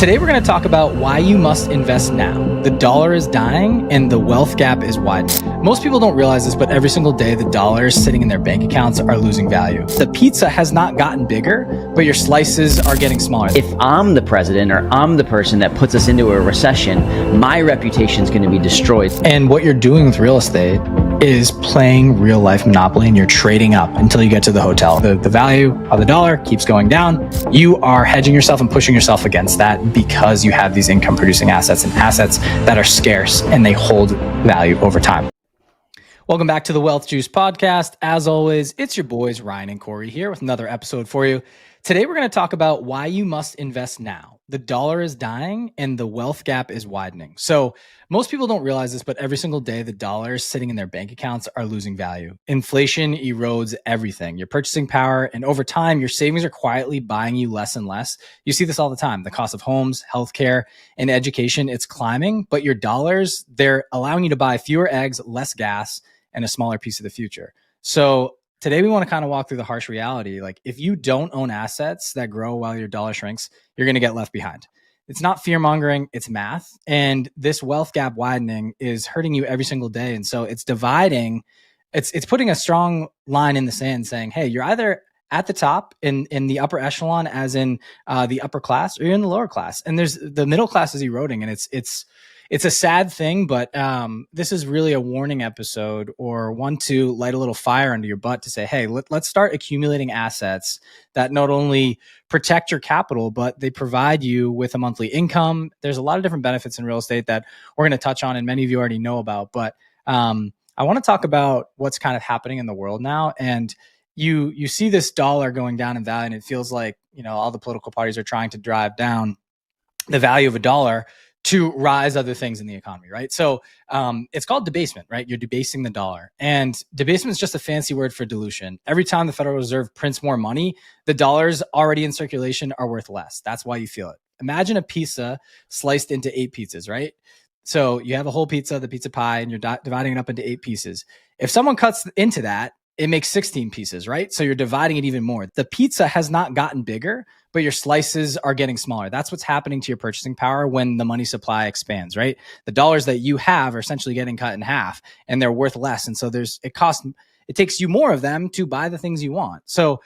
Today we're going to talk about why you must invest now. The dollar is dying and the wealth gap is widening. Most people don't realize this, but every single day the dollars sitting in their bank accounts are losing value. The pizza has not gotten bigger, but your slices are getting smaller. If I'm the president or I'm the person that puts us into a recession, my reputation is going to be destroyed. And what you're doing with real estate is playing real life Monopoly, and you're trading up until you get to the hotel. The value of the dollar keeps going down. You are hedging yourself and pushing yourself against that because you have these income producing assets and assets that are scarce and they hold value over time. Welcome back to the Wealth Juice podcast. As always, it's your boys Ryan and Corey here with another episode for you. Today, we're going to talk about why you must invest now. The dollar is dying and the wealth gap is widening. So most people don't realize this, but every single day, the dollars sitting in their bank accounts are losing value. Inflation erodes everything, your purchasing power, and over time, your savings are quietly buying you less and less. You see this all the time. The cost of homes, healthcare, and education, it's climbing, but your dollars, they're allowing you to buy fewer eggs, less gas, and a smaller piece of the future. So today we want to kind of walk through the harsh reality. Like if you don't own assets that grow while your dollar shrinks, you're going to get left behind. It's not fear mongering, it's math. And this wealth gap widening is hurting you every single day. And so it's dividing, it's putting a strong line in the sand saying, hey, you're either at the top in the upper echelon, as in the upper class, or you're in the lower class. And there's the middle class is eroding, and it's a sad thing, but this is really a warning episode, or one to light a little fire under your butt to say, hey, let's start accumulating assets that not only protect your capital, but they provide you with a monthly income. There's a lot of different benefits in real estate that we're going to touch on, and many of you already know about. But I want to talk about what's kind of happening in the world now. And you see this dollar going down in value, and it feels like, all the political parties are trying to drive down the value of a dollar to rise other things in the economy, right? So it's called debasement, right? You're debasing the dollar. And debasement is just a fancy word for dilution. Every time the Federal Reserve prints more money, the dollars already in circulation are worth less. That's why you feel it. Imagine a pizza sliced into 8 pizzas, right? So you have a whole pizza, the pizza pie, and you're dividing it up into 8 pieces. If someone cuts into that, it makes 16 pieces, right? So you're dividing it even more. The pizza has not gotten bigger, but your slices are getting smaller. That's what's happening to your purchasing power when the money supply expands, right? The dollars that you have are essentially getting cut in half, and they're worth less. And so it takes you more of them to buy the things you want. So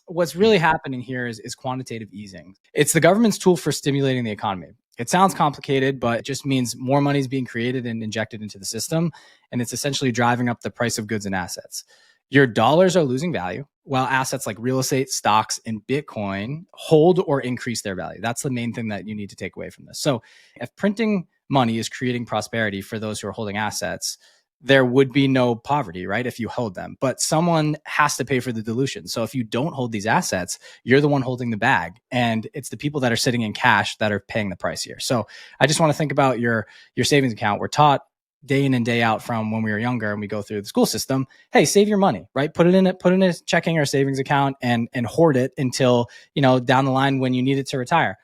what's really happening here is quantitative easing. It's the government's tool for stimulating the economy. It sounds complicated, but it just means more money is being created and injected into the system, and it's essentially driving up the price of goods and assets. Your dollars are losing value, while assets like real estate, stocks, and Bitcoin hold or increase their value. That's the main thing that you need to take away from this. So if printing money is creating prosperity for those who are holding assets, there would be no poverty, right? If you hold them, but someone has to pay for the dilution. So if you don't hold these assets, you're the one holding the bag, and it's the people that are sitting in cash that are paying the price here. So I just want to think about your savings account. We're taught day in and day out from when we were younger and we go through the school system, hey, save your money, right? Put it in a checking or savings account and hoard it until, down the line when you need it to retire.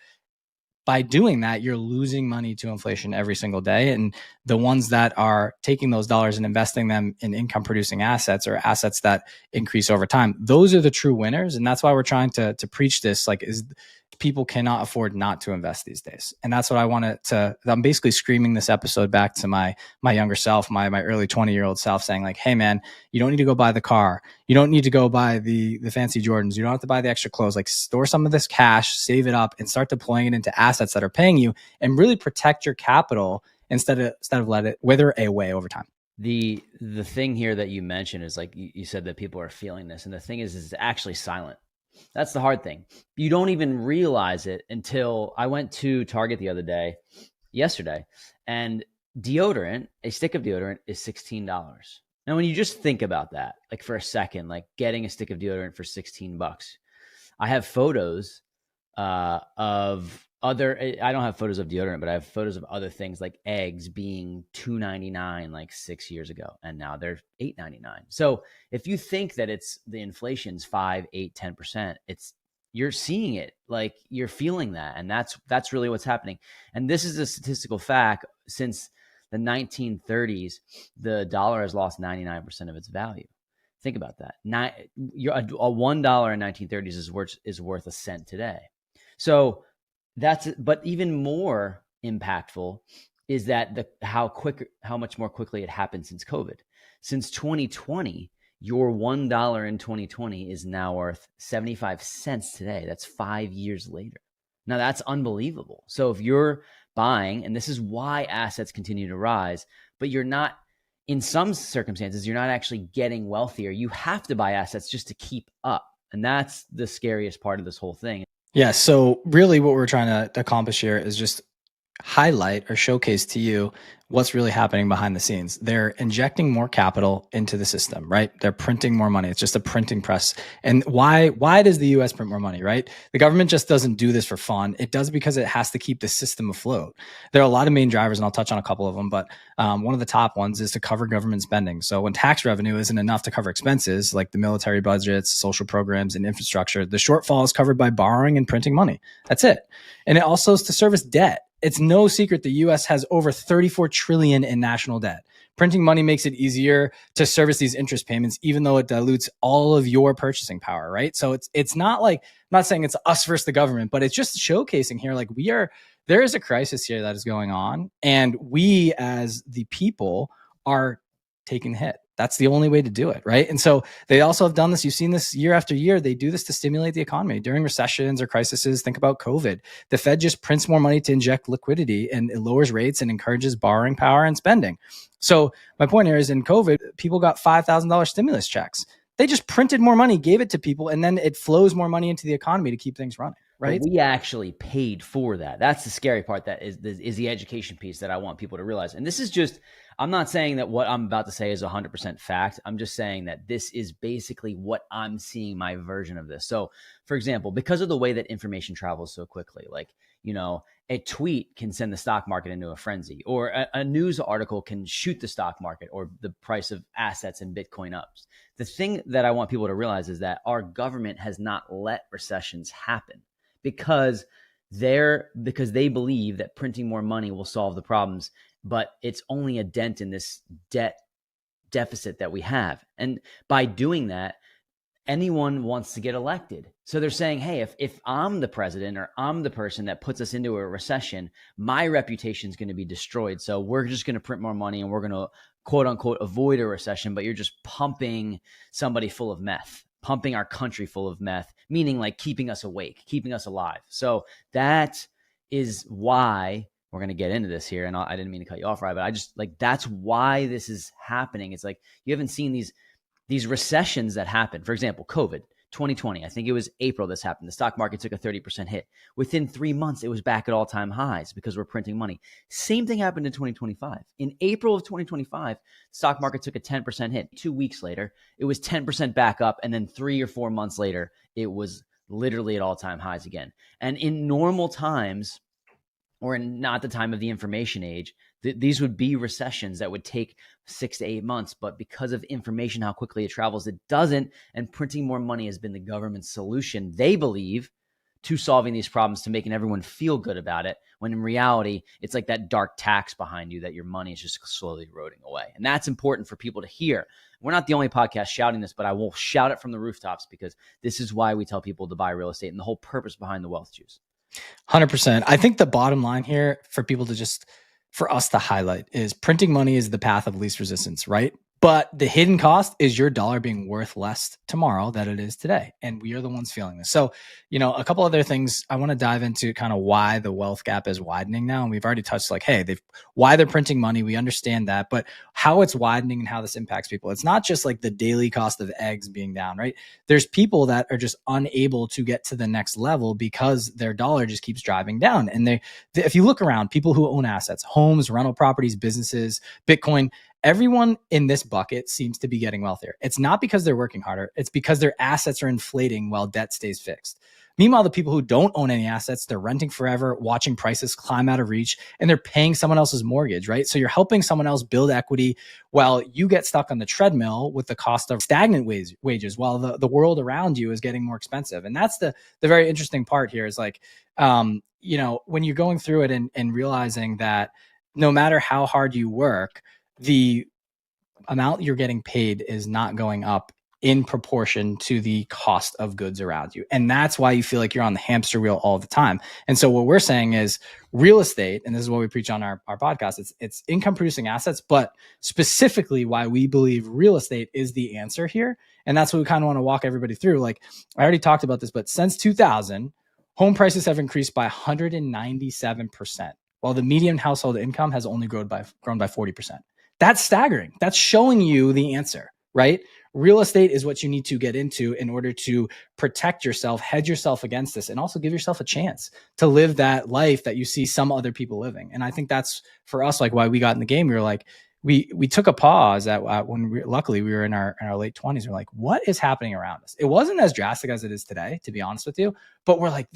By doing that, you're losing money to inflation every single day. And the ones that are taking those dollars and investing them in income producing assets or assets that increase over time, those are the true winners. And that's why we're trying to preach this, people cannot afford not to invest these days. And that's what I wanted I'm basically screaming this episode back to my younger self, my early 20-year-old self, saying like, hey man, you don't need to go buy the car. You don't need to go buy the fancy Jordans. You don't have to buy the extra clothes. Like, store some of this cash, save it up, and start deploying it into assets that are paying you, and really protect your capital instead of let it wither away over time. The thing here that you mentioned is, like you said, that people are feeling this. And the thing is it's actually silent. That's the hard thing. You don't even realize it until I went to Target the other day, yesterday, and a stick of deodorant is $16. Now, when you just think about that, like for a second, like getting a stick of deodorant for $16, I have photos of I don't have photos of deodorant, but I have photos of other things like eggs being $2.99 like 6 years ago, and now they're $8.99. So if you think that the inflation's 5, 8, 10%, you're seeing it, like you're feeling that, and that's really what's happening. And this is a statistical fact. Since the 1930s, the dollar has lost 99% of its value. Think about that. A $1 in 1930s is worth a cent today. So But even more impactful is that how much more quickly it happened since COVID. Since 2020, your $1 in 2020 is now worth 75 cents today. That's 5 years later. Now that's unbelievable. So if you're buying, and this is why assets continue to rise, but you're not, in some circumstances, you're not actually getting wealthier. You have to buy assets just to keep up. And that's the scariest part of this whole thing. Yeah. So really what we're trying to accomplish here is just highlight or showcase to you what's really happening behind the scenes. They're injecting more capital into the system, right? They're printing more money. It's just a printing press. And why does the US print more money, right? The government just doesn't do this for fun. It does because it has to keep the system afloat. There are a lot of main drivers, and I'll touch on a couple of them, but one of the top ones is to cover government spending. So when tax revenue isn't enough to cover expenses like the military budgets, social programs, and infrastructure, the shortfall is covered by borrowing and printing money. That's it. And it also is to service debt. It's no secret the US has over 34 trillion in national debt. Printing money makes it easier to service these interest payments, even though it dilutes all of your purchasing power, right? So it's not like, I'm not saying it's us versus the government, but it's just showcasing here, like there is a crisis here that is going on, and we as the people are taking the hit. That's the only way to do it, right? And so they also have done this. You've seen this year after year. They do this to stimulate the economy during recessions or crises. Think about COVID. The Fed just prints more money to inject liquidity, and it lowers rates and encourages borrowing power and spending. So my point here is, in COVID, people got $5,000 stimulus checks. They just printed more money, gave it to people, and then it flows more money into the economy to keep things running. Right. But we actually paid for that. That's the scary part. That is the education piece that I want people to realize. And this is just, I'm not saying that what I'm about to say is 100% fact. I'm just saying that this is basically what I'm seeing, my version of this. So, for example, because of the way that information travels so quickly, like, a tweet can send the stock market into a frenzy, or a news article can shoot the stock market or the price of assets and Bitcoin up. The thing that I want people to realize is that our government has not let recessions happen, because they believe that printing more money will solve the problems, but it's only a dent in this debt deficit that we have. And by doing that, anyone wants to get elected. So they're saying, hey, if I'm the president or I'm the person that puts us into a recession, my reputation is going to be destroyed. So we're just going to print more money and we're going to, quote unquote, avoid a recession, but you're just pumping somebody full of meth, pumping our country full of meth, meaning like keeping us awake, keeping us alive. So that is why we're going to get into this here. And I didn't mean to cut you off, right? But I just like, that's why this is happening. It's like, you haven't seen these recessions that happen. For example, COVID 2020, I think it was April this happened. The stock market took a 30% hit. Within 3 months, it was back at all-time highs because we're printing money. Same thing happened in 2025. In April of 2025, the stock market took a 10% hit. 2 weeks later, it was 10% back up. And then 3 or 4 months later, it was literally at all-time highs again. And in normal times, or in not the time of the information age, these would be recessions that would take 6 to 8 months. But because of information, how quickly it travels, it doesn't. And printing more money has been the government's solution, they believe, to solving these problems, to making everyone feel good about it, when in reality, it's like that dark tax behind you that your money is just slowly eroding away. And that's important for people to hear. We're not the only podcast shouting this, but I will shout it from the rooftops, because this is why we tell people to buy real estate and the whole purpose behind the Wealth Juice. 100%. I think the bottom line here for us to highlight is printing money is the path of least resistance, right? But the hidden cost is your dollar being worth less tomorrow than it is today. And we are the ones feeling this. So, a couple other things I want to dive into, kind of why the wealth gap is widening now. And we've already touched like, hey, why they're printing money. We understand that, but how it's widening and how this impacts people. It's not just like the daily cost of eggs being down, right? There's people that are just unable to get to the next level because their dollar just keeps driving down. And if you look around, people who own assets, homes, rental properties, businesses, Bitcoin, everyone in this bucket seems to be getting wealthier. It's not because they're working harder. It's because their assets are inflating while debt stays fixed. Meanwhile, the people who don't own any assets, they're renting forever, watching prices climb out of reach, and they're paying someone else's mortgage, right? So you're helping someone else build equity while you get stuck on the treadmill with the cost of stagnant wages while the world around you is getting more expensive. And that's the very interesting part here is like, when you're going through it and realizing that no matter how hard you work, the amount you're getting paid is not going up in proportion to the cost of goods around you. And that's why you feel like you're on the hamster wheel all the time. And so what we're saying is real estate, and this is what we preach on our podcast, it's income producing assets, but specifically why we believe real estate is the answer here. And that's what we kind of want to walk everybody through. Like I already talked about this, but since 2000, home prices have increased by 197%, while the median household income has only grown by 40%. That's staggering. That's showing you the answer, right? Real estate is what you need to get into in order to protect yourself, hedge yourself against this, and also give yourself a chance to live that life that you see some other people living. And I think that's for us, like why we got in the game. We were like, we took a pause at when luckily we were in our late 20s. We're like, what is happening around us? It wasn't as drastic as it is today, to be honest with you. But we're like,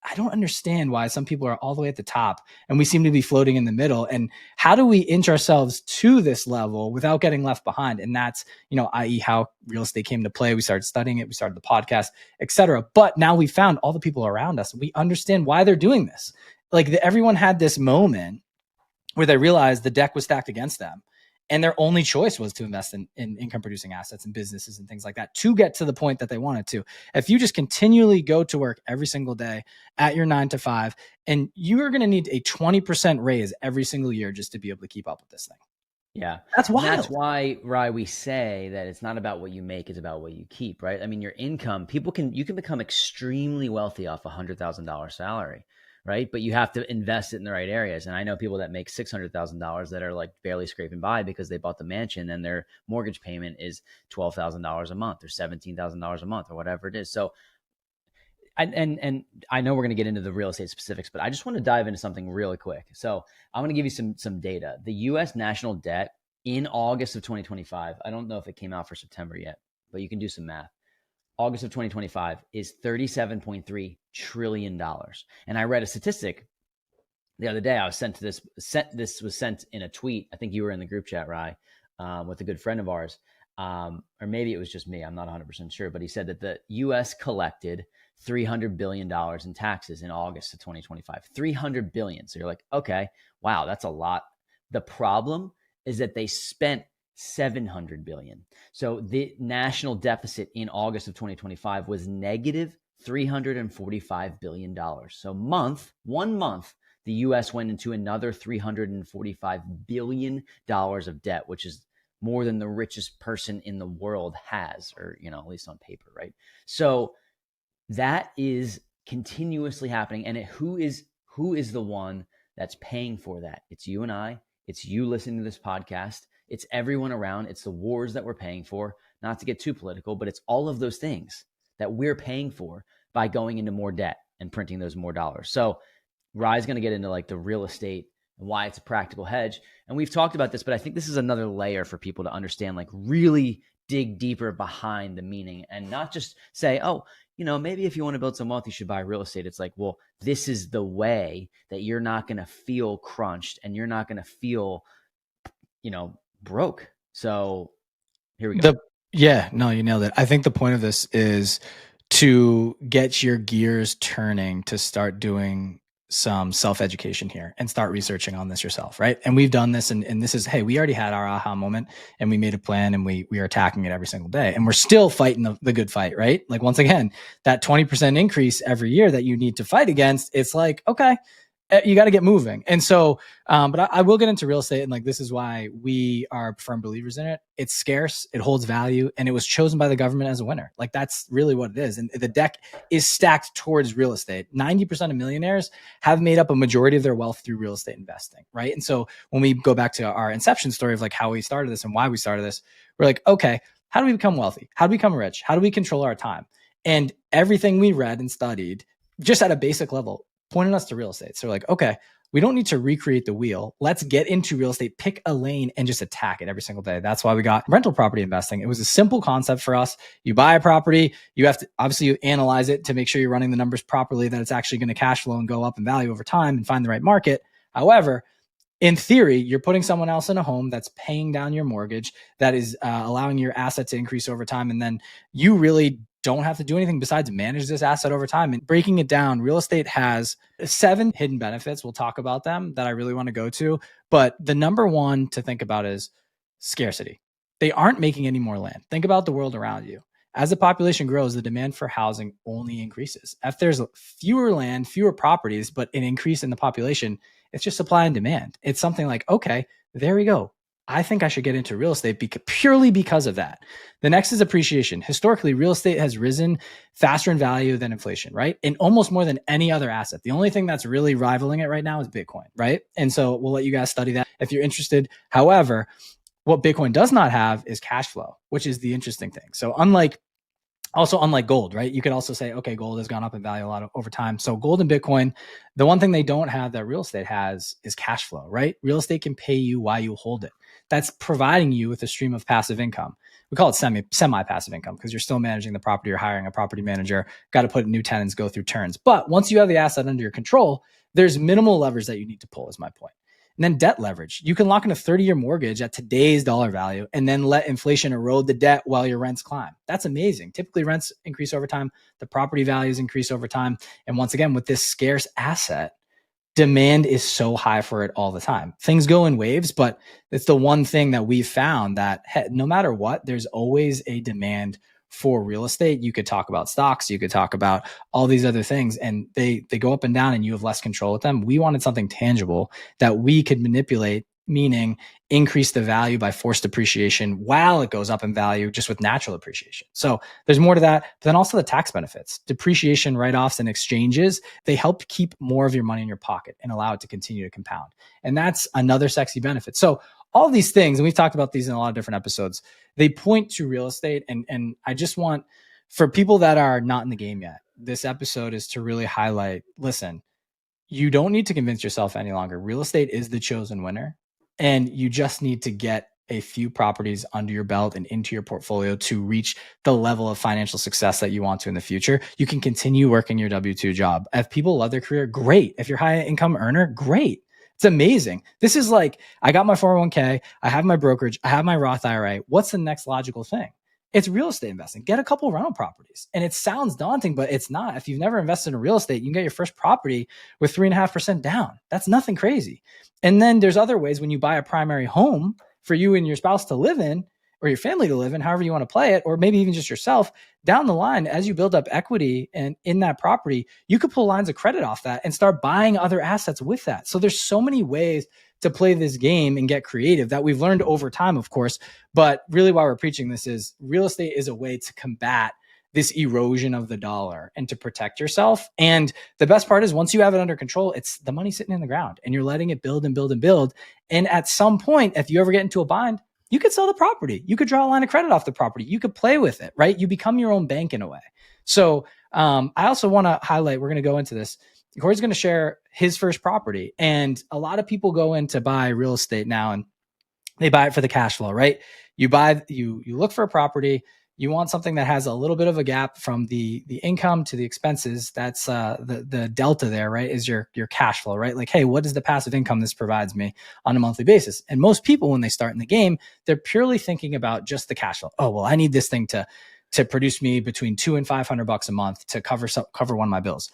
I don't understand why some people are all the way at the top and we seem to be floating in the middle. And how do we inch ourselves to this level without getting left behind? And that's, i.e. how real estate came to play. We started studying it. We started the podcast, etc. But now we found all the people around us. We understand why they're doing this. Like everyone had this moment where they realized the deck was stacked against them. And their only choice was to invest in income producing assets and businesses and things like that to get to the point that they wanted to. If you just continually go to work every single day at your 9 to 5, and you are going to need a 20% raise every single year just to be able to keep up with this thing. Yeah. That's wild. And that's why, Rye, we say that it's not about what you make, it's about what you keep, right? I mean, your income, you can become extremely wealthy off $100,000 salary. Right. But you have to invest it in the right areas. And I know people that make $600,000 that are like barely scraping by because they bought the mansion and their mortgage payment is $12,000 a month or $17,000 a month or whatever it is. So, and I know we're going to get into the real estate specifics, but I just want to dive into something really quick. So I'm going to give you some data. The U.S. national debt in August of 2025, I don't know if it came out for September yet, but you can do some math. August of 2025 is $37.3 trillion. And I read a statistic the other day. I was sent to this was sent in a tweet. I think you were in the group chat, Rye, with a good friend of ours. Or maybe it was just me. I'm not 100% sure. But he said that the U.S. collected $300 billion in taxes in August of 2025. $300 billion. So you're like, okay, wow, that's a lot. The problem is that they spent $700 billion. So the national deficit in August of 2025 was negative $345 billion. So 1 month, the US went into another $345 billion of debt, which is more than the richest person in the world has, or, at least on paper, right? So that is continuously happening. And who is the one that's paying for that? It's you and I. It's you listening to this podcast. It's everyone around. It's the wars that we're paying for, not to get too political, but it's all of those things that we're paying for by going into more debt and printing those more dollars. So Rye's going to get into like the real estate and why it's a practical hedge. And we've talked about this, but I think this is another layer for people to understand, like really dig deeper behind the meaning and not just say, oh, maybe if you want to build some wealth, you should buy real estate. It's like, well, this is the way that you're not going to feel crunched and you're not going to feel, broke. So here we go. You nailed it. I think the point of this is to get your gears turning to start doing some self-education here and start researching on this yourself, right? And we've done this, and this is, hey, we already had our aha moment and we made a plan and we are attacking it every single day. And we're still fighting the good fight, right? Like once again, that 20% increase every year that you need to fight against, it's like, okay, you got to get moving. And so, but I will get into real estate. And like, this is why we are firm believers in it. It's scarce, it holds value, and it was chosen by the government as a winner. Like that's really what it is. And the deck is stacked towards real estate. 90% of millionaires have made up a majority of their wealth through real estate investing. Right. And so when we go back to our inception story of like how we started this and why we started this, we're like, okay, how do we become wealthy? How do we become rich? How do we control our time? And everything we read and studied just at a basic level pointed us to real estate. So we're like, okay, we don't need to recreate the wheel. Let's get into real estate, pick a lane and just attack it every single day. That's why we got rental property investing. It was a simple concept for us. You buy a property, you have to, obviously you analyze it to make sure you're running the numbers properly, that it's actually going to cash flow and go up in value over time and find the right market. However, in theory, you're putting someone else in a home that's paying down your mortgage, that is allowing your asset to increase over time. And then you really don't have to do anything besides manage this asset over time. And breaking it down, real estate has 7 hidden benefits. We'll talk about them that I really want to go to. But the number one to think about is scarcity. They aren't making any more land. Think about the world around you. As the population grows, the demand for housing only increases. If there's fewer land, fewer properties, but an increase in the population, it's just supply and demand. It's something like, okay, there we go. I think I should get into real estate purely because of that. The next is appreciation. Historically, real estate has risen faster in value than inflation, right? And almost more than any other asset. The only thing that's really rivaling it right now is Bitcoin, right? And so we'll let you guys study that if you're interested. However, what Bitcoin does not have is cash flow, which is the interesting thing. So unlike gold, right? You could also say, okay, gold has gone up in value a lot over time. So gold and Bitcoin, the one thing they don't have that real estate has is cash flow, right? Real estate can pay you while you hold it. That's providing you with a stream of passive income. We call it semi-passive income because you're still managing the property. You're hiring a property manager, got to put new tenants, go through turns. But once you have the asset under your control, there's minimal levers that you need to pull, is my point. And then debt leverage. You can lock in a 30-year mortgage at today's dollar value and then let inflation erode the debt while your rents climb. That's amazing. Typically, rents increase over time. The property values increase over time. And once again, with this scarce asset, demand is so high for it all the time. Things go in waves, but it's the one thing that we've found that no matter what, there's always a demand for real estate. You could talk about stocks, you could talk about all these other things, and they go up and down and you have less control with them. We wanted something tangible that we could manipulate, meaning increase the value by forced appreciation while it goes up in value just with natural appreciation. So there's more to that, but then also the tax benefits, depreciation, write-offs, and exchanges. They help keep more of your money in your pocket and allow it to continue to compound. And that's another sexy benefit. So all these things, and we've talked about these in a lot of different episodes, they point to real estate. And I just want, for people that are not in the game yet, this episode is to really highlight, listen, you don't need to convince yourself any longer. Real estate is the chosen winner. And you just need to get a few properties under your belt and into your portfolio to reach the level of financial success that you want to in the future. You can continue working your W-2 job. If people love their career, great. If you're a high income earner, great. It's amazing. This is like, I got my 401k, I have my brokerage, I have my Roth IRA. What's the next logical thing? It's real estate investing. Get a couple rental properties. And it sounds daunting, but it's not. If you've never invested in real estate, you can get your first property with 3.5% down. That's nothing crazy. And then there's other ways when you buy a primary home for you and your spouse to live in, or your family to live in, however you want to play it, or maybe even just yourself. Down the line, as you build up equity and in that property, you could pull lines of credit off that and start buying other assets with that. So there's so many ways to play this game and get creative that we've learned over time, of course. But really why we're preaching this is real estate is a way to combat this erosion of the dollar and to protect yourself. And the best part is once you have it under control, it's the money sitting in the ground and you're letting it build and build and build. And at some point, if you ever get into a bind, you could sell the property. You could draw a line of credit off the property. You could play with it, right? You become your own bank in a way. So I also want to highlight, we're going to go into this. Corey's going to share his first property. And a lot of people go in to buy real estate now and they buy it for the cash flow, right? You look for a property. You want something that has a little bit of a gap from the income to the expenses. That's the delta there, right? Is your cash flow, right? Like, hey, what is the passive income this provides me on a monthly basis? And most people, when they start in the game, they're purely thinking about just the cash flow. Oh, well, I need this thing to produce me between $200 and $500 a month to cover one of my bills.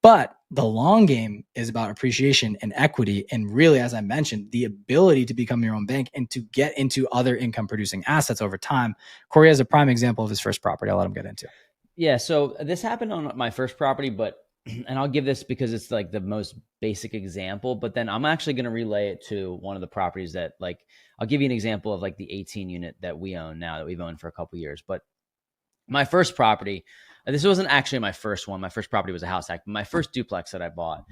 But the long game is about appreciation and equity. And really, as I mentioned, the ability to become your own bank and to get into other income producing assets over time. Corey has a prime example of his first property. I'll let him get into. Yeah. So this happened on my first property, and I'll give this because it's like the most basic example, but then I'm actually going to relay it to one of the properties that, like, I'll give you an example of like the 18 unit that we own now, that we've owned for a couple of years. But my first property, this wasn't actually my first one. My first property was a house hack. My first duplex that I bought,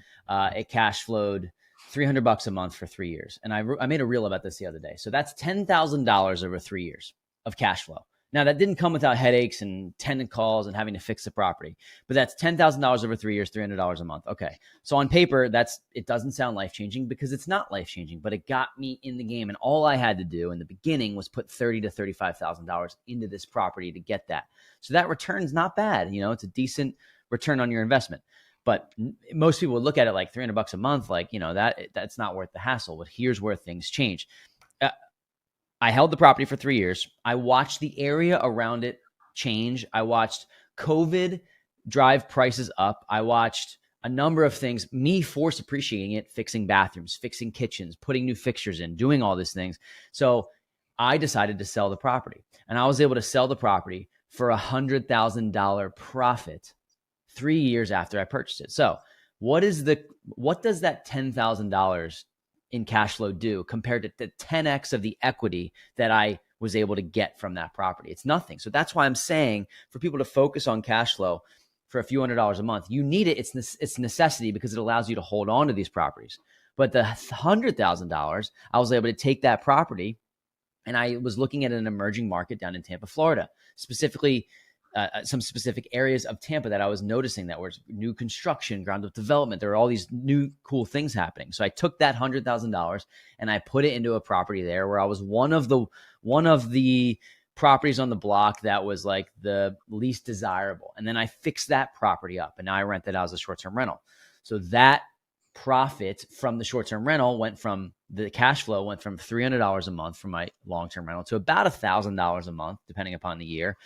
it cash flowed $300 a month for 3 years. And I made a reel about this the other day. So that's $10,000 over 3 years of cash flow. Now, that didn't come without headaches and tenant calls and having to fix the property, but that's $10,000 over 3 years, $300 a month. Okay. So on paper, it doesn't sound life-changing because it's not life-changing, but it got me in the game. And all I had to do in the beginning was put $30,000 to $35,000 into this property to get that. So that return's not bad. It's a decent return on your investment, but most people would look at it like $300 a month. Like, that's not worth the hassle, but here's where things change. I held the property for 3 years. I watched the area around it change. I watched COVID drive prices up. I watched a number of things, me force appreciating it, fixing bathrooms, fixing kitchens, putting new fixtures in, doing all these things. So I decided to sell the property, and I was able to sell the property for $100,000 profit 3 years after I purchased it. So what does that $10,000 in cash flow do compared to the 10x of the equity that I was able to get from that property? It's nothing. So that's why I'm saying for people to focus on cash flow for a few $100s a month, you need it. It's necessity because it allows you to hold on to these properties. But the $100,000, I was able to take that property, and I was looking at an emerging market down in Tampa, Florida, specifically some specific areas of Tampa that I was noticing that was new construction, ground up development. There were all these new cool things happening. So I took that $100,000 and I put it into a property there where I was one of the properties on the block that was like the least desirable. And then I fixed that property up, and now I rent it out as a short-term rental. So that profit from the short-term rental the cash flow went from $300 a month from my long-term rental to about $1,000 a month, depending upon the year,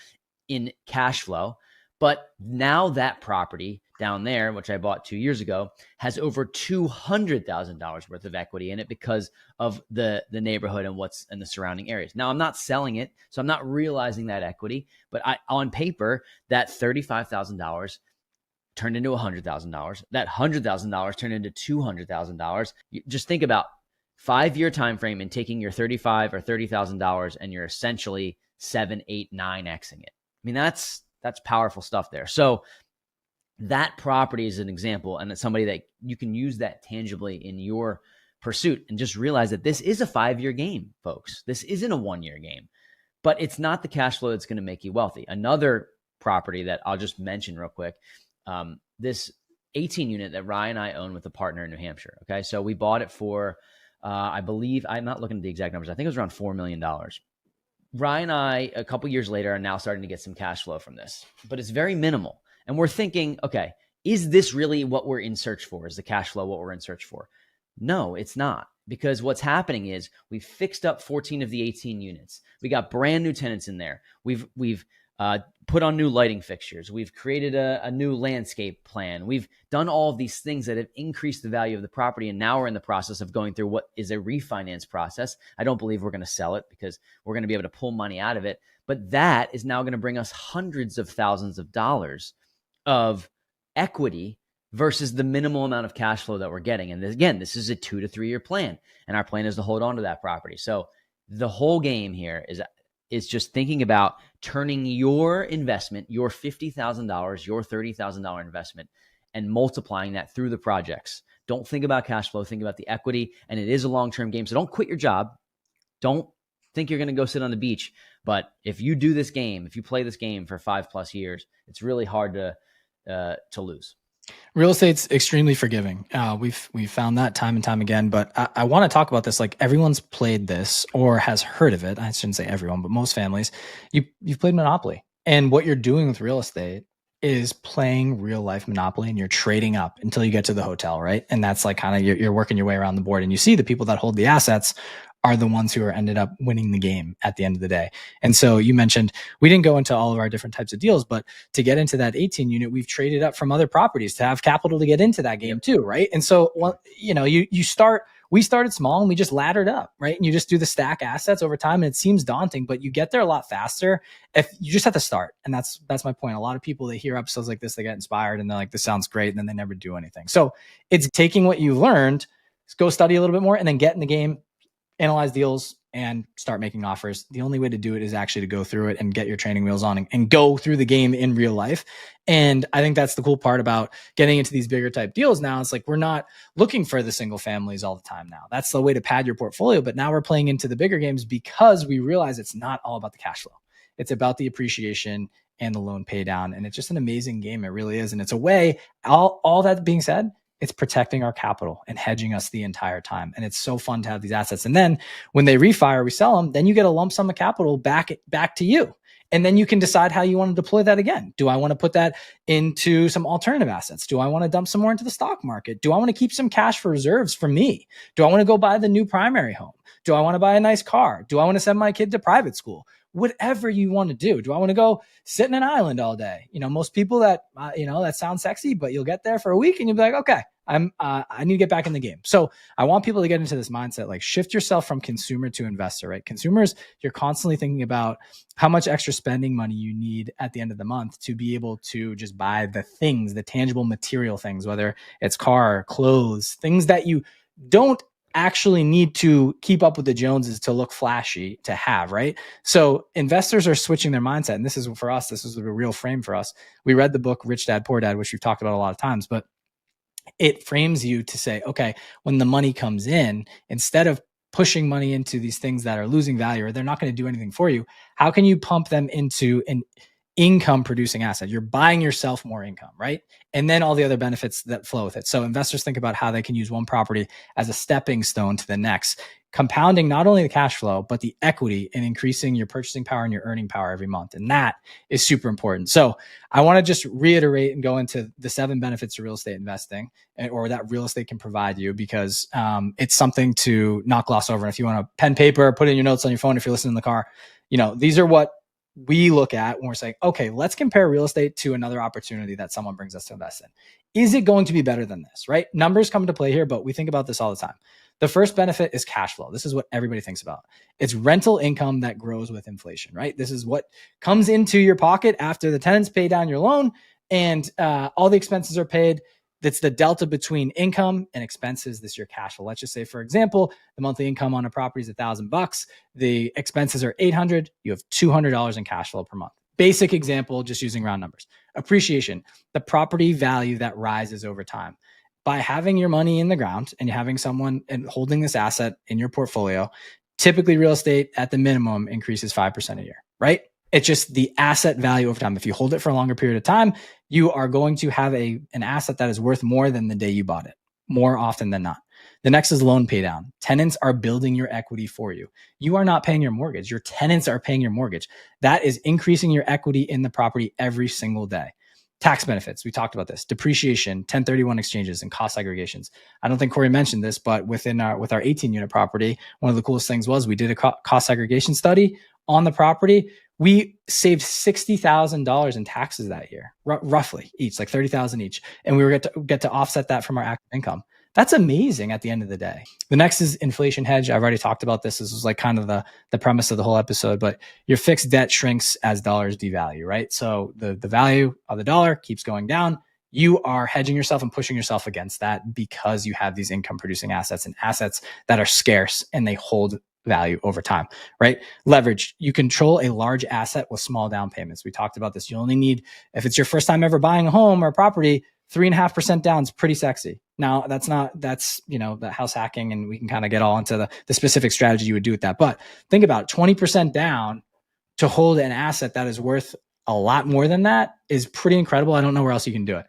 in cash flow. But now that property down there, which I bought 2 years ago, has over $200,000 worth of equity in it because of the neighborhood and what's in the surrounding areas. Now, I'm not selling it, so I'm not realizing that equity, but on paper, that $35,000 turned into $100,000. That $100,000 turned into $200,000. Just think about 5-year time frame and taking your $35,000 or $30,000 and you're essentially 7, 8, 9xing it. I mean, that's powerful stuff there. So that property is an example, and it's somebody that you can use that tangibly in your pursuit, and just realize that this is a 5-year game, folks. This isn't a 1-year game, but it's not the cash flow that's going to make you wealthy. Another property that I'll just mention real quick, this 18 unit that Ryan and I own with a partner in New Hampshire. Okay. So we bought it for, I believe, I'm not looking at the exact numbers. I think it was around $4 million. Ryan and I, a couple years later, are now starting to get some cash flow from this, but it's very minimal. And we're thinking, okay, is this really what we're in search for? Is the cash flow what we're in search for? No, it's not. Because what's happening is we've fixed up 14 of the 18 units. We got brand new tenants in there. We've put on new lighting fixtures. We've created a new landscape plan. We've done all of these things that have increased the value of the property. And now we're in the process of going through what is a refinance process. I don't believe we're going to sell it because we're going to be able to pull money out of it. But that is now going to bring us hundreds of thousands of dollars of equity versus the minimal amount of cash flow that we're getting. And again, this is a 2 to 3 year plan. And our plan is to hold on to that property. So the whole game here is just thinking about turning your investment, your $50,000, your $30,000 investment, and multiplying that through the projects. Don't think about cash flow, think about the equity. And it is a long-term game. So don't quit your job. Don't think you're going to go sit on the beach. But if you do this game, if you play this game for 5+ years, it's really hard to lose. Real estate's extremely forgiving. We've found that time and time again, but I want to talk about this. Like, everyone's played this or has heard of it. I shouldn't say everyone, but most families, you've played Monopoly. And what you're doing with real estate is playing real life Monopoly, and you're trading up until you get to the hotel, right? And that's like kind of you're working your way around the board, and you see the people that hold the assets are the ones who are ended up winning the game at the end of the day. And so you mentioned, we didn't go into all of our different types of deals, but to get into that 18 unit, we've traded up from other properties to have capital to get into that game too, right? And so, we started small and we just laddered up, right? And you just do the stack assets over time, and it seems daunting, but you get there a lot faster if you just have to start. And that's my point. A lot of people, they hear episodes like this, they get inspired and they're like, this sounds great. And then they never do anything. So it's taking what you learned, go study a little bit more, and then get in the game, analyze deals, and start making offers. The only way to do it is actually to go through it and get your training wheels on and go through the game in real life. And I think that's the cool part about getting into these bigger type deals now. It's like, we're not looking for the single families all the time now. That's the way to pad your portfolio. But now we're playing into the bigger games because we realize it's not all about the cash flow. It's about the appreciation and the loan pay down. And it's just an amazing game. It really is. And it's a way, all that being said, it's protecting our capital and hedging us the entire time. And it's so fun to have these assets. And then when they refi or we sell them, then you get a lump sum of capital back to you. And then you can decide how you want to deploy that again. Do I want to put that into some alternative assets? Do I want to dump some more into the stock market? Do I want to keep some cash for reserves for me? Do I want to go buy the new primary home? Do I want to buy a nice car? Do I want to send my kid to private school? Whatever you want to do. Do I want to go sit in an island all day? Most people that, that sounds sexy, but you'll get there for a week and you'll be like, okay, I need to get back in the game. So I want people to get into this mindset, like shift yourself from consumer to investor, right? Consumers, you're constantly thinking about how much extra spending money you need at the end of the month to be able to just buy the things, the tangible material things, whether it's car, clothes, things that you don't actually need to keep up with the Joneses to look flashy to have, right? So investors are switching their mindset. And this is for us, this is a real frame for us. We read the book Rich Dad, Poor Dad, which we've talked about a lot of times, but it frames you to say, okay, when the money comes in, instead of pushing money into these things that are losing value or they're not going to do anything for you, how can you pump them into an income producing asset? You're buying yourself more income, right? And then all the other benefits that flow with it. So investors think about how they can use one property as a stepping stone to the next, compounding not only the cash flow, but the equity and increasing your purchasing power and your earning power every month. And that is super important. So I want to just reiterate and go into the 7 benefits of real estate investing, or that real estate can provide you, because it's something to not gloss over. And if you want a pen, paper, put in your notes on your phone, if you're listening in the car, these are what we look at when we're saying, okay, let's compare real estate to another opportunity that someone brings us to invest in. Is it going to be better than this, right? Numbers come into play here, but we think about this all the time. The first benefit is cash flow. This is what everybody thinks about. It's rental income that grows with inflation, right? This is what comes into your pocket after the tenants pay down your loan and all the expenses are paid. That's the delta between income and expenses. This is your cash flow. Let's just say, for example, the monthly income on a property is $1,000. The expenses are $800. You have $200 in cash flow per month. Basic example, just using round numbers. Appreciation, the property value that rises over time. By having your money in the ground and having someone and holding this asset in your portfolio, typically real estate at the minimum increases 5% a year, right? It's just the asset value over time. If you hold it for a longer period of time, you are going to have an asset that is worth more than the day you bought it, more often than not. The next is loan pay down. Tenants are building your equity for you. You are not paying your mortgage. Your tenants are paying your mortgage. That is increasing your equity in the property every single day. Tax benefits. We talked about this. Depreciation, 1031 exchanges, and cost segregations. I don't think Corey mentioned this, but with our 18 unit property, one of the coolest things was we did a cost segregation study on the property. We saved $60,000 in taxes that year, roughly each, like $30,000 each, and we were get to offset that from our active income. That's amazing at the end of the day. The next is inflation hedge. I've already talked about this. This was like kind of the premise of the whole episode, but your fixed debt shrinks as dollars devalue, right? So the value of the dollar keeps going down. You are hedging yourself and pushing yourself against that because you have these income producing assets and assets that are scarce and they hold value over time, right? Leverage. You control a large asset with small down payments. We talked about this. You only need, if it's your first time ever buying a home or a property, 3.5% down is pretty sexy. Now that's the house hacking, and we can kind of get all into the specific strategy you would do with that. But think about it, 20% down to hold an asset that is worth a lot more than that is pretty incredible. I don't know where else you can do it.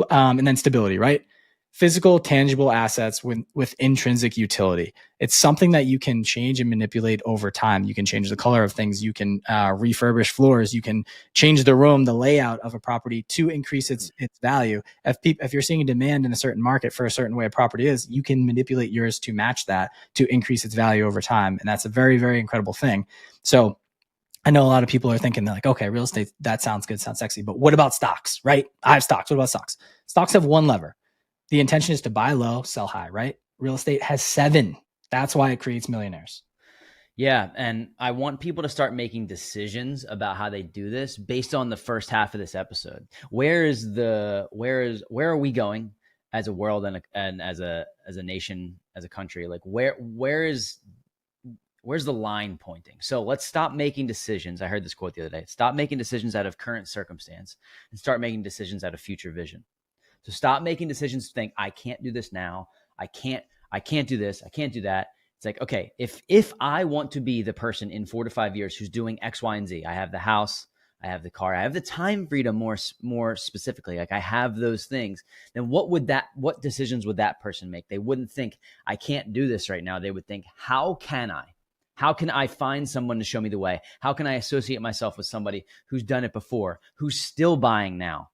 And then stability, right? Physical, tangible assets with intrinsic utility. It's something that you can change and manipulate over time. You can change the color of things. You can refurbish floors. You can change the room, the layout of a property to increase its value. If you're seeing a demand in a certain market for a certain way a property is, you can manipulate yours to match that to increase its value over time. And that's a very, very incredible thing. So I know a lot of people are thinking, they're like, okay, real estate, that sounds good, sounds sexy. But what about stocks, right? I have stocks. What about stocks? Stocks have one lever. The intention is to buy low, sell high, right? Real estate has 7. That's why it creates millionaires. Yeah. And I want people to start making decisions about how they do this based on the first half of this episode. Where are we going as a world and as a nation, as a country? Like where's the line pointing? So let's stop making decisions. I heard this quote the other day. Stop making decisions out of current circumstance and start making decisions out of future vision. So stop making decisions to think, I can't do this now. I can't do this. I can't do that. It's like, okay, if I want to be the person in 4 to 5 years who's doing X, Y, and Z, I have the house, I have the car, I have the time freedom more specifically, like I have those things, then what decisions would that person make? They wouldn't think, I can't do this right now. They would think, how can I find someone to show me the way? How can I associate myself with somebody who's done it before, who's still buying now?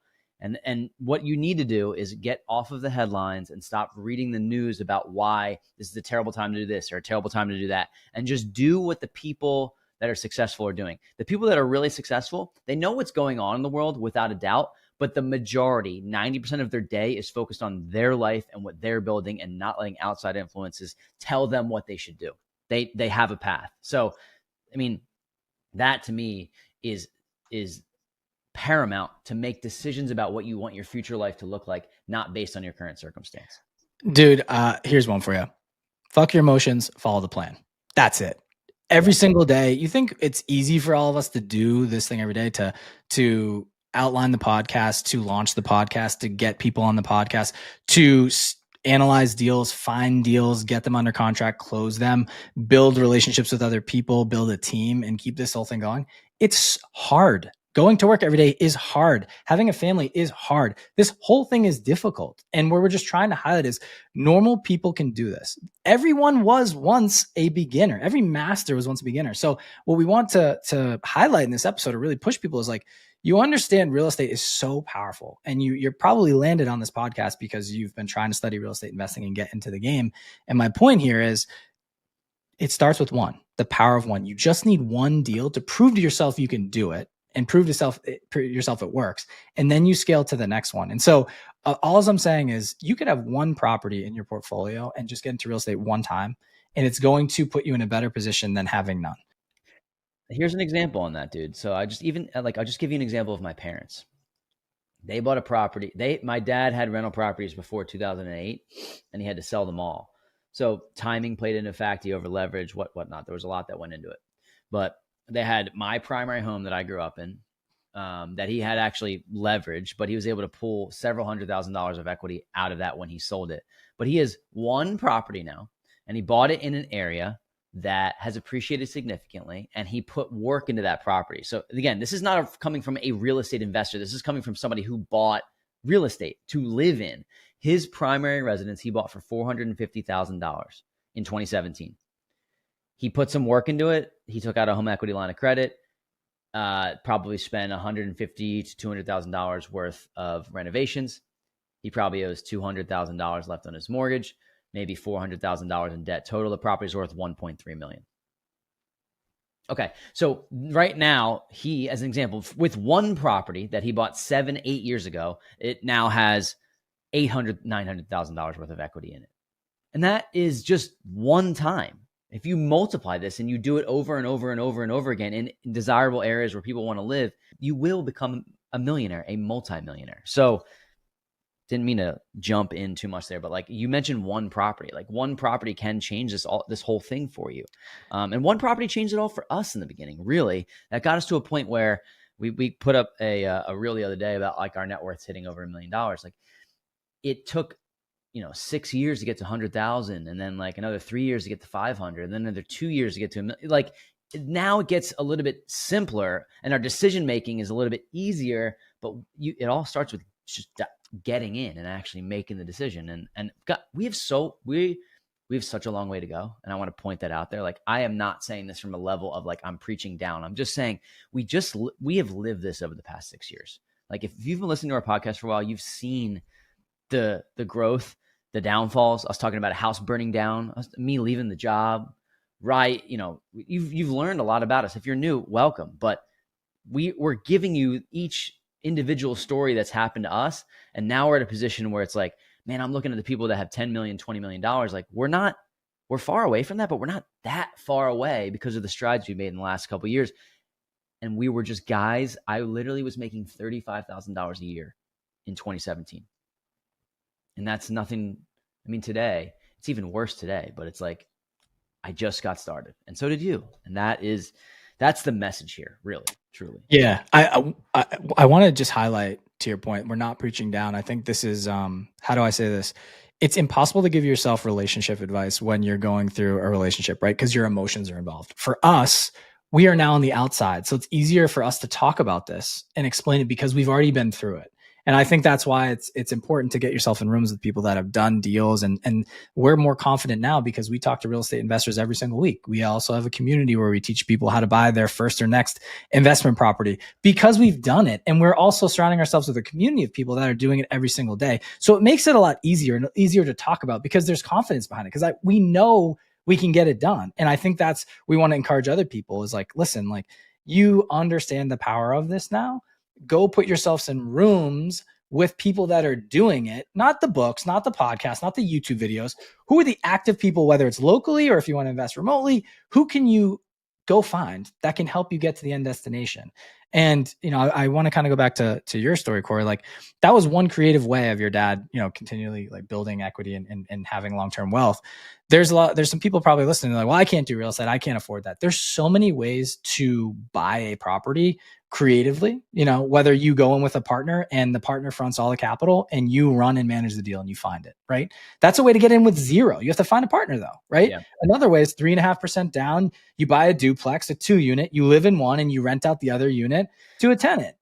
And what you need to do is get off of the headlines and stop reading the news about why this is a terrible time to do this or a terrible time to do that, and just do what the people that are successful are doing. The people that are really successful, they know what's going on in the world without a doubt, but the majority, 90% of their day is focused on their life and what they're building and not letting outside influences tell them what they should do. They have a path. So, I mean, that to me is paramount to make decisions about what you want your future life to look like, not based on your current circumstance. Dude, here's one for you. Fuck your emotions, follow the plan. That's it. Every single day. You think it's easy for all of us to do this thing every day, to outline the podcast, to launch the podcast, to get people on the podcast, to analyze deals, find deals, get them under contract, close them, build relationships with other people, build a team, and keep this whole thing going. It's hard. Going to work every day is hard. Having a family is hard. This whole thing is difficult. And what we're just trying to highlight is normal people can do this. Everyone was once a beginner. Every master was once a beginner. So what we want to highlight in this episode or really push people is like, you understand real estate is so powerful. And you're probably landed on this podcast because you've been trying to study real estate investing and get into the game. And my point here is it starts with one, the power of one. You just need one deal to prove to yourself you can do it. And prove to yourself it works. And then you scale to the next one. And so all I'm saying is you could have one property in your portfolio and just get into real estate one time. And it's going to put you in a better position than having none. Here's an example on that, dude. So I'll just give you an example of my parents. They bought a property. My dad had rental properties before 2008 and he had to sell them all. So timing played into fact. He over leveraged, whatnot. There was a lot that went into it. But they had my primary home that I grew up in that he had actually leveraged, but he was able to pull several $100,000s of equity out of that when he sold it. But he has one property now, and he bought it in an area that has appreciated significantly, and he put work into that property. So again, this is not coming from a real estate investor. This is coming from somebody who bought real estate to live in. His primary residence he bought for $450,000 in 2017. He put some work into it. He took out a home equity line of credit, probably spent $150,000 to $200,000 worth of renovations. He probably owes $200,000 left on his mortgage, maybe $400,000 in debt total. The property's worth $1.3 million. Okay, so right now, he, as an example, with one property that he bought 7-8 years ago, it now has $800,000, $900,000 worth of equity in it. And that is just one time. If you multiply this and you do it over and over and over and over again in desirable areas where people want to live, you will become a millionaire, a multimillionaire. So didn't mean to jump in too much there, but like you mentioned one property, like one property can change this whole thing for you. And one property changed it all for us in the beginning, really. That got us to a point where we put up a reel the other day about like our net worth hitting over $1 million. Like it took 6 years to get to 100,000 and then like another 3 years to get to 500 and then another 2 years to get to $1 million. Like now it gets a little bit simpler and our decision-making is a little bit easier, but it all starts with just getting in and actually making the decision. And God, we have such a long way to go. And I want to point that out there. Like, I am not saying this from a level of like, I'm preaching down. I'm just saying we have lived this over the past 6 years. Like if you've been listening to our podcast for a while, you've seen the growth, the downfalls, us talking about a house burning down, me leaving the job, right? You've learned a lot about us. If you're new, welcome. But we're giving you each individual story that's happened to us. And now we're at a position where it's like, man, I'm looking at the people that have $10 million, $20 million. Like we're far away from that, but we're not that far away because of the strides we made in the last couple of years. And we were just guys. I literally was making $35,000 a year in 2017. And that's nothing. I mean, today, it's even worse today, but it's like, I just got started. And so did you. And that's the message here, really, truly. Yeah. I want to just highlight to your point. We're not preaching down. I think this is, how do I say this? It's impossible to give yourself relationship advice when you're going through a relationship, right? Because your emotions are involved. For us, we are now on the outside. So it's easier for us to talk about this and explain it because we've already been through it. And I think that's why it's important to get yourself in rooms with people that have done deals. And we're more confident now because we talk to real estate investors every single week. We also have a community where we teach people how to buy their first or next investment property because we've done it. And we're also surrounding ourselves with a community of people that are doing it every single day. So it makes it a lot easier to talk about because there's confidence behind it. Because we know we can get it done. And I think we want to encourage other people is like, listen, like you understand the power of this now. go put yourselves in rooms with people that are doing it, not the books, not the podcasts, not the YouTube videos. Who are the active people, whether it's locally or if you want to invest remotely? Who can you go find that can help you get to the end destination? And, I want to kind of go back to your story, Corey. Like, that was one creative way of your dad, continually like building equity and having long-term wealth. There's some people probably listening like, well, I can't do real estate. I can't afford that. There's so many ways to buy a property creatively, whether you go in with a partner and the partner fronts all the capital and you run and manage the deal and you find it, right? That's a way to get in with zero. You have to find a partner though, right? Yeah. Another way is 3.5% down. You buy a duplex, a 2-unit, you live in one and you rent out the other unit to a tenant.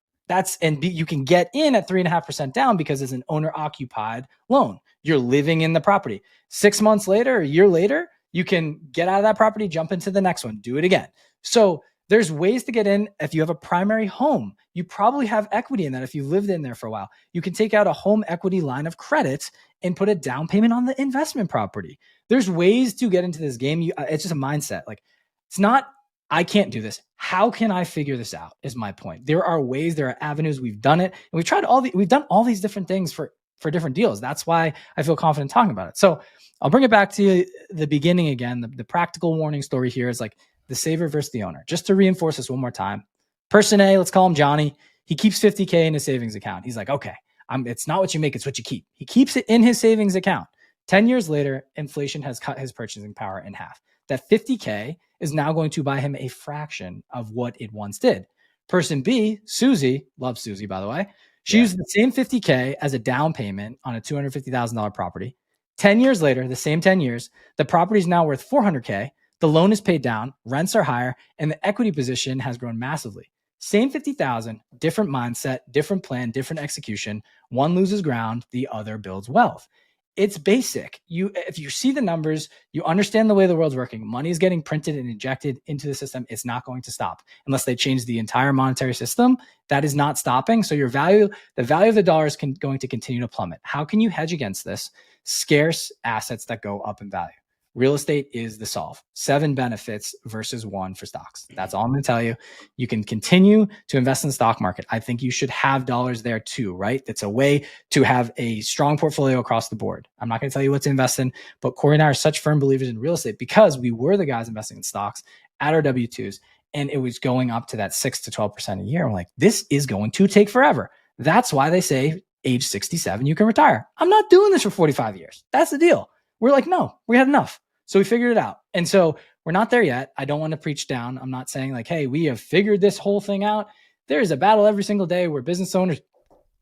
You can get in at 3.5% down because it's an owner occupied loan. You're living in the property. 6 months later, a year later, you can get out of that property, jump into the next one, do it again. So there's ways to get in. If you have a primary home, you probably have equity in that. If you've lived in there for a while, you can take out a home equity line of credit and put a down payment on the investment property. There's ways to get into this game. It's just a mindset. Like, it's not, I can't do this. How can I figure this out is my point. There are ways, there are avenues. We've done it. And we've done all these different things for different deals. That's why I feel confident talking about it. So I'll bring it back to the beginning again. The practical warning story here is like, the saver versus the owner. Just to reinforce this one more time. Person A, let's call him Johnny. He keeps $50K in his savings account. He's like, okay, it's not what you make, it's what you keep. He keeps it in his savings account. 10 years later, inflation has cut his purchasing power in half. That $50K is now going to buy him a fraction of what it once did. Person B, Susie, love Susie, by the way. She used the same $50K as a down payment on a $250,000 property. 10 years later, the same 10 years, the property is now worth $400K. The loan is paid down, rents are higher, and the equity position has grown massively. Same 50,000, different mindset, different plan, different execution. One loses ground, the other builds wealth. It's basic. If you see the numbers, you understand the way the world's working. Money is getting printed and injected into the system. It's not going to stop unless they change the entire monetary system. That is not stopping. So the value of the dollar is going to continue to plummet. How can you hedge against this? Scarce assets that go up in value. Real estate is the solve. 7 benefits versus 1 for stocks. That's all I'm going to tell you. You can continue to invest in the stock market. I think you should have dollars there too, right? That's a way to have a strong portfolio across the board. I'm not going to tell you what to invest in, but Corey and I are such firm believers in real estate because we were the guys investing in stocks at our W-2s, and it was going up to that 6 to 12% a year. I'm like, this is going to take forever. That's why they say age 67, you can retire. I'm not doing this for 45 years. That's the deal. We're like, no, we had enough. So we figured it out. And so we're not there yet. I don't want to preach down. I'm not saying like, hey, we have figured this whole thing out. There is a battle every single day. We're business owners.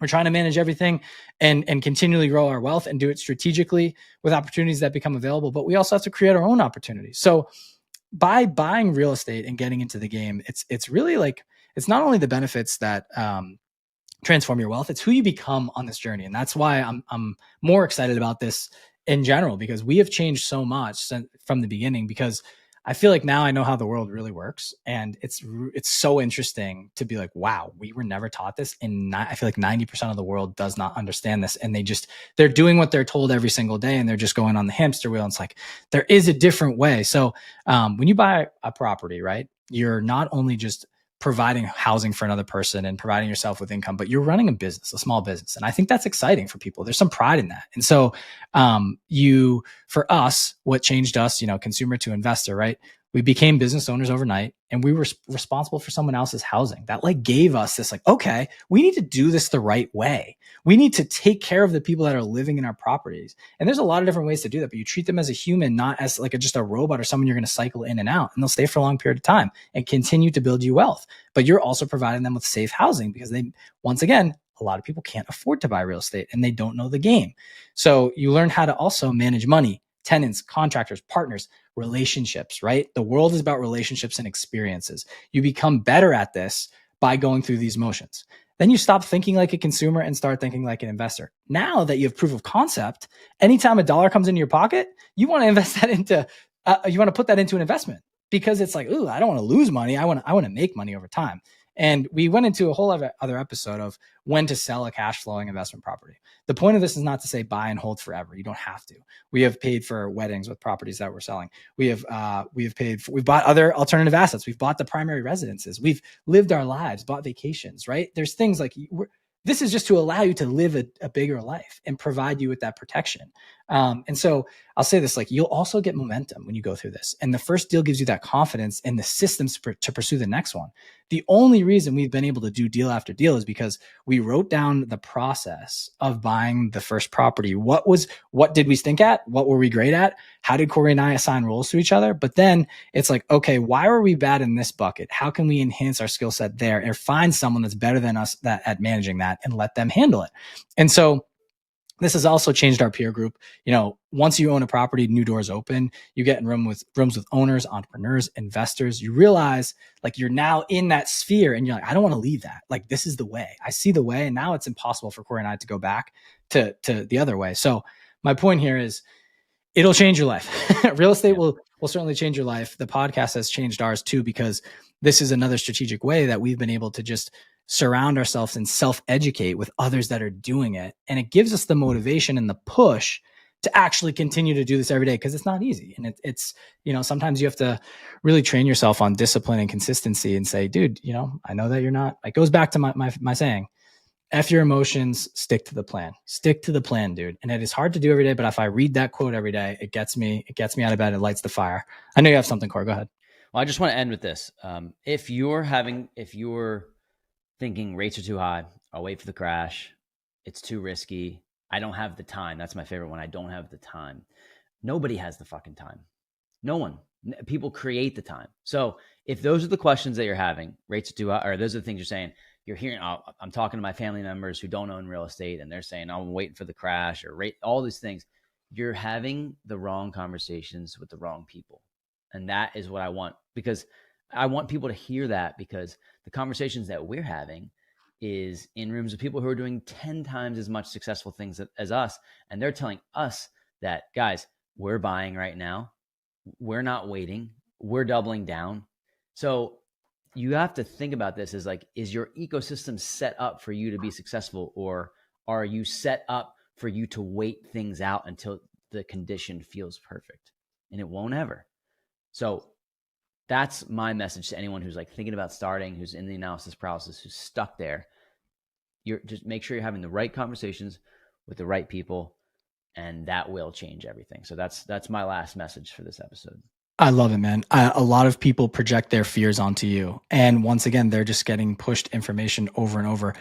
We're trying to manage everything and continually grow our wealth and do it strategically with opportunities that become available. But we also have to create our own opportunities. So by buying real estate and getting into the game, it's really like, it's not only the benefits that transform your wealth, it's who you become on this journey. And that's why I'm more excited about this in general, because we have changed so much from the beginning, because I feel like now I know how the world really works. And it's so interesting to be like, wow, we were never taught this. And I feel like 90% of the world does not understand this. And they're doing what they're told every single day. And they're just going on the hamster wheel. And it's like, there is a different way. So when you buy a property, right, you're not only just providing housing for another person and providing yourself with income, but you're running a business, a small business. And I think that's exciting for people. There's some pride in that. And so for us, what changed us, consumer to investor, right? We became business owners overnight, and we were responsible for someone else's housing. That like gave us this like, okay, we need to do this the right way. We need to take care of the people that are living in our properties. And there's a lot of different ways to do that, but you treat them as a human, not as like just a robot or someone you're going to cycle in and out, and they'll stay for a long period of time and continue to build you wealth. But you're also providing them with safe housing, because once again, a lot of people can't afford to buy real estate and they don't know the game. So you learn how to also manage money, tenants, contractors, partners, relationships, right? The world is about relationships and experiences. You become better at this by going through these motions. Then you stop thinking like a consumer and start thinking like an investor. Now that you have proof of concept, anytime a dollar comes into your pocket, you want to invest that you want to put that into an investment, because it's like, ooh, I don't want to lose money. I want to make money over time. And we went into a whole other episode of when to sell a cash flowing investment property. The point of this is not to say buy and hold forever. You don't have to. We have paid for weddings with properties that we're selling. We've bought other alternative assets. We've bought the primary residences. We've lived our lives, bought vacations, right? There's things like this is just to allow you to live a bigger life and provide you with that protection. And so I'll say this, like, you'll also get momentum when you go through this. And the first deal gives you that confidence in the systems to pursue the next one. The only reason we've been able to do deal after deal is because we wrote down the process of buying the first property. What did we stink at? What were we great at? How did Corey and I assign roles to each other? But then it's like, okay, why were we bad in this bucket? How can we enhance our skill set there and find someone that's better than us at managing that and let them handle it? And so this has also changed our peer group. Once you own a property, new doors open. You get in rooms with owners, entrepreneurs, investors. You realize like you're now in that sphere and you're like, I don't want to leave that. Like, this is the way. I see the way. And now it's impossible for Corey and I to go back to the other way. So my point here is it'll change your life. Real estate will certainly change your life. The podcast has changed ours too, because this is another strategic way that we've been able to just surround ourselves and self-educate with others that are doing it. And it gives us the motivation and the push to actually continue to do this every day, because it's not easy. And it's sometimes you have to really train yourself on discipline and consistency and say, dude, I know that you're not, it goes back to my saying, F your emotions, stick to the plan. Stick to the plan, dude. And it is hard to do every day, but if I read that quote every day, it gets me out of bed. It lights the fire. I know you have something, Corey. Go ahead. Well, I just want to end with this. If you're thinking rates are too high, I'll wait for the crash, it's too risky, I don't have the time. That's my favorite one. I don't have the time. Nobody has the fucking time. No one. People create the time. So if those are the questions that you're having, rates are too high, or those are the things you're saying, you're hearing, I'm talking to my family members who don't own real estate and they're saying, I'm waiting for the crash or rate, all these things. You're having the wrong conversations with the wrong people. And that is what I want, because I want people to hear that, because the conversations that we're having is in rooms of people who are doing 10 times as much successful things as us. And they're telling us that, guys, we're buying right now. We're not waiting. We're doubling down. So you have to think about this as like, is your ecosystem set up for you to be successful, or are you set up for you to wait things out until the condition feels perfect? And it won't ever. So that's my message to anyone who's like thinking about starting, who's in the analysis paralysis, who's stuck there. You're just make sure you're having the right conversations with the right people, and that will change everything. So that's my last message for this episode. I love it, man. A lot of people project their fears onto you. And once again, they're just getting pushed information over and over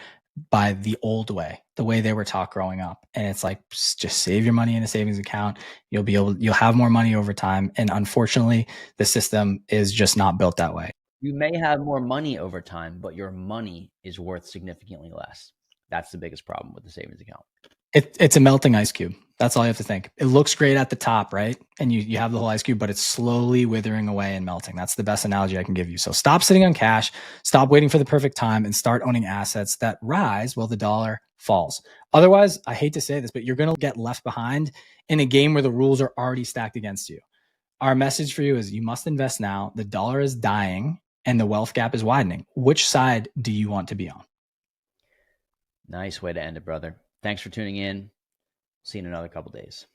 by the old way, the way they were taught growing up. And it's like, just save your money in a savings account. You'll have more money over time. And unfortunately, the system is just not built that way. You may have more money over time, but your money is worth significantly less. That's the biggest problem with the savings account. It's a melting ice cube. That's all you have to think. It looks great at the top, right? And you have the whole ice cube, but it's slowly withering away and melting. That's the best analogy I can give you. So stop sitting on cash, stop waiting for the perfect time, and start owning assets that rise while the dollar falls. Otherwise, I hate to say this, but you're going to get left behind in a game where the rules are already stacked against you. Our message for you is you must invest now. The dollar is dying and the wealth gap is widening. Which side do you want to be on? Nice way to end it, brother. Thanks for tuning in. See you in another couple days.